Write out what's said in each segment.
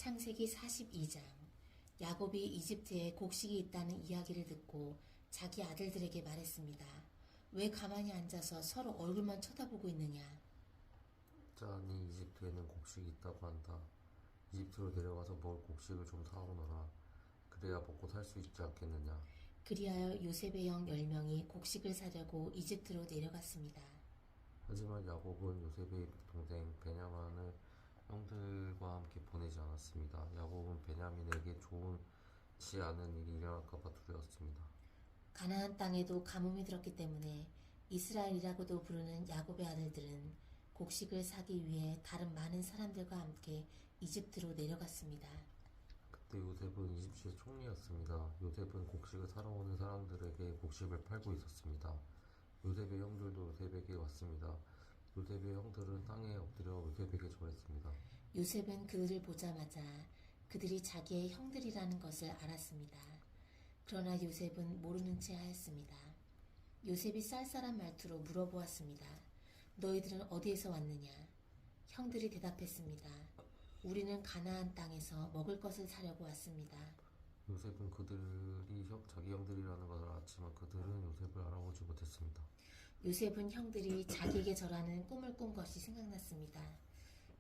창세기 42장. 야곱이 이집트에 곡식이 있다는 이야기를 듣고 자기 아들들에게 말했습니다. 왜 가만히 앉아서 서로 얼굴만 쳐다보고 있느냐? 자니 이집트에는 곡식이 있다고 한다. 이집트로 내려가서 먹을 곡식을 좀 사오너라. 그래야 먹고 살 수 있지 않겠느냐. 그리하여 요셉의 형 10명이 곡식을 사려고 이집트로 내려갔습니다. 하지만 야곱은 요셉의 동생 베냐민을 형들과 함께 보내지 않았습니다. 야곱은 베냐민에게 좋지 않은 일이 일어날까봐 두려웠습니다. 가나안 땅에도 가뭄이 들었기 때문에 이스라엘이라고도 부르는 야곱의 아들들은 곡식을 사기 위해 다른 많은 사람들과 함께 이집트로 내려갔습니다. 그때 요셉은 이집트의 총리였습니다. 요셉은 곡식을 사러 오는 사람들에게 곡식을 팔고 있었습니다. 요셉의 형들도 요셉에게 왔습니다. 요셉의 형들은 땅에 엎드려 요셉에게 절했습니다. 요셉은 그들을 보자마자 그들이 자기의 형들이라는 것을 알았습니다. 그러나 요셉은 모르는 채 하였습니다. 요셉이 쌀쌀한 말투로 물어보았습니다. 너희들은 어디에서 왔느냐? 형들이 대답했습니다. 우리는 가나안 땅에서 먹을 것을 사려고 왔습니다. 요셉은 그들이 자기 형들이라는 것을 알았지만 그들은 요셉을 알아보지 못했습니다. 요셉은 형들이 자기에게 절하는 꿈을 꾼 것이 생각났습니다.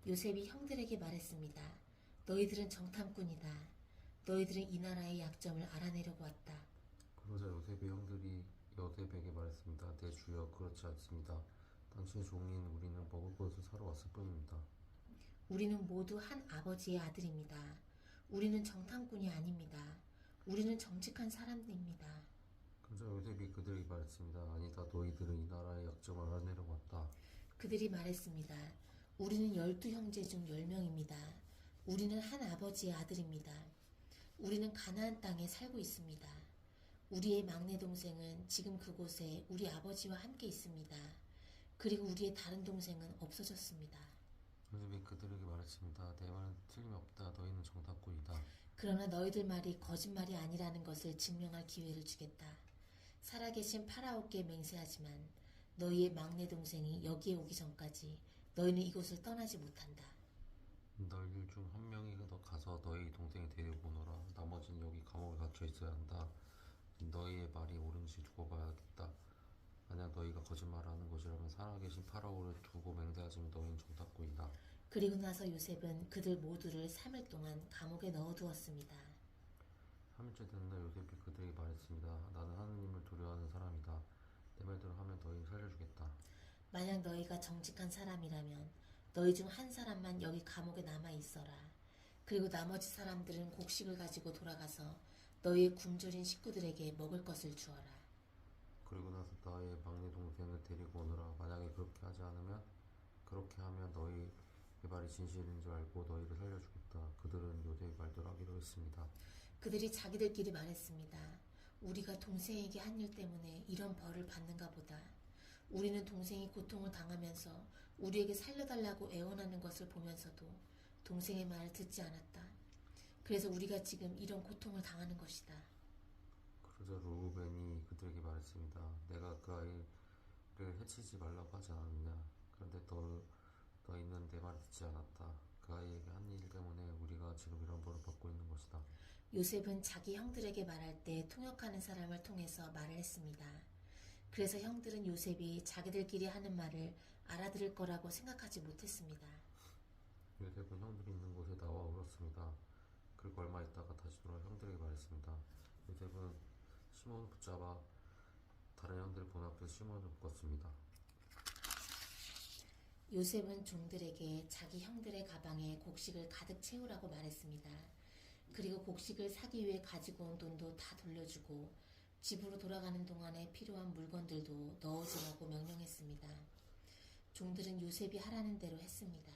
요셉이 형들에게 말했습니다. 너희들은 정탐꾼이다. 너희들은 이 나라의 약점을 알아내려고 왔다. 그러자 요셉의 형들이 요셉에게 말했습니다. 내 주여, 그렇지 않습니다. 당신의 종인 우리는 먹을 것을 사러 왔을 뿐입니다. 우리는 모두 한 아버지의 아들입니다. 우리는 정탐꾼이 아닙니다. 우리는 정직한 사람들입니다. 그러자 요셉이 그들에게 말했습니다. 아니다, 너희들은 이 나라의 약점을 알아내려고 왔다. 그들이 말했습니다. 우리는 12형제 중 10명입니다. 우리는 한 아버지의 아들입니다. 우리는 가나안 땅에 살고 있습니다. 우리의 막내 동생은 지금 그곳에 우리 아버지와 함께 있습니다. 그리고 우리의 다른 동생은 없어졌습니다. 요셉이 그들에게 말했습니다. 내 말은 틀림이 없다. 너희는 정탐꾼이다. 그러나 너희들 말이 거짓말이 아니라는 것을 증명할 기회를 주겠다. 살아계신 파라오께 맹세하지만 너희의 막내 동생이 여기에 오기 전까지 너희는 이곳을 떠나지 못한다. 너희들 중 한 명이 너 가서 너희 동생이 데리고 오너라. 나머지는 여기 감옥에 갇혀 있어야 한다. 너희의 말이 옳은지 두고 봐야겠다. 만약 너희가 거짓말하는 것이라면 살아계신 파라오를 두고 맹세하지만 너희는 정탐꾼이다. 그리고 나서 요셉은 그들 모두를 3일 동안 감옥에 넣어두었습니다. 3일째 되는 날 요셉이 그들에게 말했습니다. 나는 하느님을 두려워하는 사람이다. 내 말대로 하면 너희를 살려주겠다. 만약 너희가 정직한 사람이라면 너희 중 한 사람만 여기 감옥에 남아 있어라. 그리고 나머지 사람들은 곡식을 가지고 돌아가서 너희의 굶주린 식구들에게 먹을 것을 주어라. 그리고 나서 나의 막내 동생을 데리고 오너라. 만약에 그렇게 하면 너희의 말이 진실인 줄 알고 너희를 살려주겠다. 그들은 요셉의 말대로 하기로 했습니다. 그들이 자기들끼리 말했습니다. 우리가 동생에게 한 일 때문에 이런 벌을 받는가 보다. 우리는 동생이 고통을 당하면서 우리에게 살려달라고 애원하는 것을 보면서도 동생의 말을 듣지 않았다. 그래서 우리가 지금 이런 고통을 당하는 것이다. 그러자 루벤이 그들에게 말했습니다. 내가 그 아이를 해치지 말라고 하지 않았느냐. 그런데 너희는 내 말을 듣지 않았다. 그 아이에게 한 일 때문에 우리가 지금 이런 벌을 받고 있는 것이다. 요셉은 자기 형들에게 말할 때 통역하는 사람을 통해서 말을 했습니다. 그래서 형들은 요셉이 자기들끼리 하는 말을 알아들을 거라고 생각하지 못했습니다. 요셉은 형들이 있는 곳에 나와 울었습니다. 그리고 얼마 있다가 다시 돌아 형들에게 말했습니다. 요셉은 시몬을 붙잡아 다른 형들 본 앞에서 시몬을 묶었습니다. 요셉은 종들에게 자기 형들의 가방에 곡식을 가득 채우라고 말했습니다. 그리고 곡식을 사기 위해 가지고 온 돈도 다 돌려주고 집으로 돌아가는 동안에 필요한 물건들도 넣어주라고 명령했습니다. 종들은 요셉이 하라는 대로 했습니다.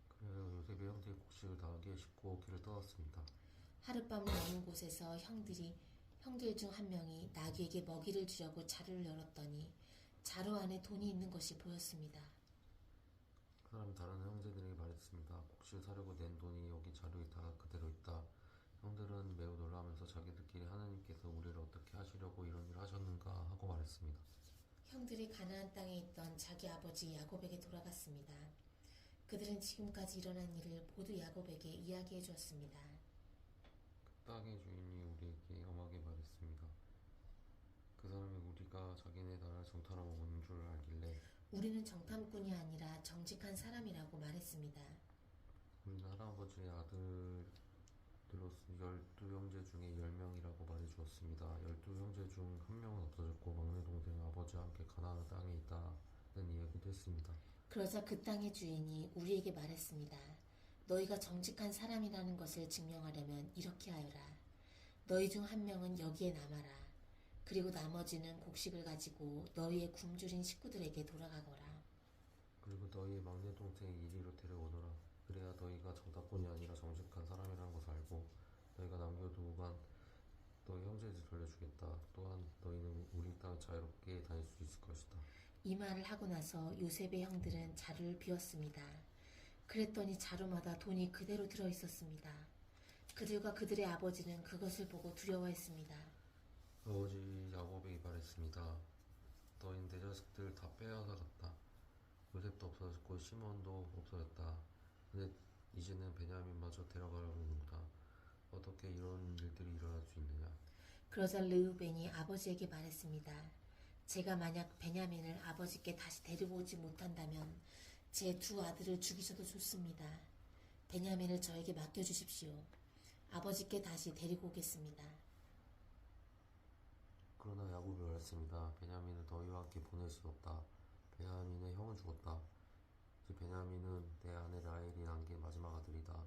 그래서 요셉이 형들이 곡식을 나가게 싣고 길을 떠났습니다. 하룻밤을 머문 곳에서 형들 중 한 명이 나귀에게 먹이를 주려고 자루를 열었더니 자루 안에 돈이 있는 것이 보였습니다. 그 사람이 다른 형제들에게 말했습니다. 곡식을 사려고 낸 돈이 여기 자루에 다 그대로 있다. 형들은 매우 놀라면서 자기들끼리 하느님께서 우리를 어떻게 하시려고 이런 일을 하셨는가 하고 말했습니다. 형들이 가나안 땅에 있던 자기 아버지 야곱에게 돌아갔습니다. 그들은 지금까지 일어난 일을 모두 야곱에게 이야기해 주었습니다. 땅의 주인이 우리에게 엄하게 말했습니다. 그 사람이 우리가 자기네 나라를 정탐하러 온 줄 알길래 우리는 정탐꾼이 아니라 정직한 사람이라고 말했습니다. 우리 할아버지의 아들로서 12형제 중에 10명이라고 말해주었습니다. 12형제 중 한 명은 없어졌고 막내 동생은 아버지와 함께 가나안 땅에 있다는 이야기도 했습니다. 그러자 그 땅의 주인이 우리에게 말했습니다. 너희가 정직한 사람이라는 것을 증명하려면 이렇게 하여라. 너희 중 한 명은 여기에 남아라. 그리고 나머지는 곡식을 가지고 너희의 굶주린 식구들에게 돌아가거라. 그리고 너희의 막내 동생을 이리로 데려오너라. 그래야 너희가 정탐꾼이 아니라 정직한 사람이라는 것을 알고 너희가 남겨두고간 너희 형제들 돌려주겠다. 또한 너희는 우리 땅을 자유롭게 다닐 수 있을 것이다. 이 말을 하고 나서 요셉의 형들은 자루를 비웠습니다. 그랬더니 자루마다 돈이 그대로 들어 있었습니다. 그들과 그들의 아버지는 그것을 보고 두려워했습니다. 아버지 야곱에게 말했습니다. 너희는 내 자식들 다 빼앗아 갔다. 요셉도 없어졌고 시몬도 없어졌다. 근데 이제는 베냐민마저 데려가려고 하는구나. 어떻게 이런 일들이 일어날 수 있느냐? 그러자 르우벤이 아버지에게 말했습니다. 제가 만약 베냐민을 아버지께 다시 데리고 오지 못한다면 제 두 아들을 죽이셔도 좋습니다. 베냐민을 저에게 맡겨주십시오. 아버지께 다시 데리고 오겠습니다. 그러나 야곱이 말했습니다. 베냐민을 너희와 함께 보낼 수 없다. 베냐민의 형은 죽었다. 이제 베냐민은 내 아내 라헬이 낳은 게 마지막 아들이다.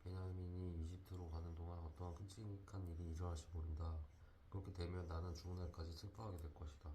베냐민이 이집트로 가는 동안 어떠한 끔찍한 일이 일어날지 모른다. 그렇게 되면 나는 죽은 날까지 슬퍼하게 될 것이다.